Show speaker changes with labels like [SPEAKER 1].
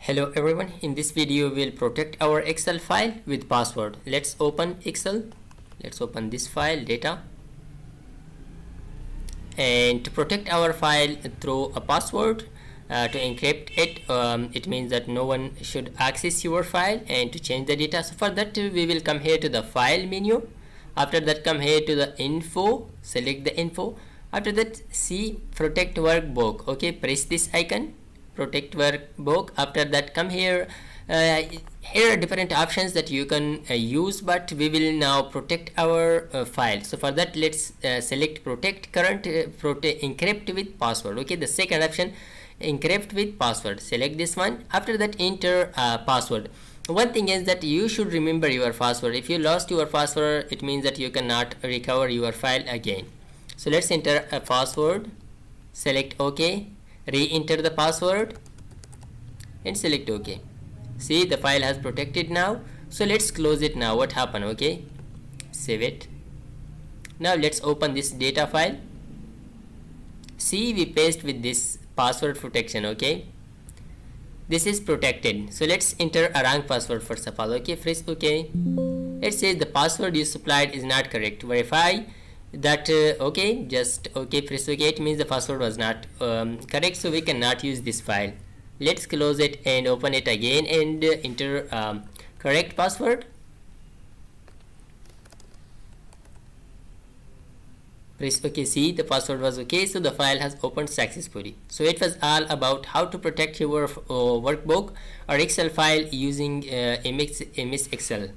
[SPEAKER 1] Hello everyone, in this video we'll protect our Excel file with password. Let's open Excel. Let's open this file, data. And to protect our file through a password, to encrypt it, it means that no one should access your file, and to change the data. So for that we will come here to the file menu. After that come here to the info, select the info. After that see Protect Workbook. Okay, press this icon, Protect Workbook. After that come here. Here are different options that you can use, but we will now protect our file. So for that let's select protect current encrypt with password. Okay, the second option, encrypt with password, select this one. After that enter password. One thing is that you should remember your password. If you lost your password, it means that you cannot recover your file again. So let's enter a password, select OK, re-enter the password and select OK. See, the file has protected now. So let's close it now. What happened? Okay, save it. Now let's open this data file. See, we paste with this password protection. Okay, this is protected. So let's enter a wrong password first of all. Okay, press OK. It says the password you supplied is not correct. Verify that. Okay, just OK, press OK. It means the password was not correct, so we cannot use this file. Let's close it and open it again and enter correct password. Press OK. See, the password was okay, so the file has opened successfully. So it was all about how to protect your workbook or Excel file using MS Excel.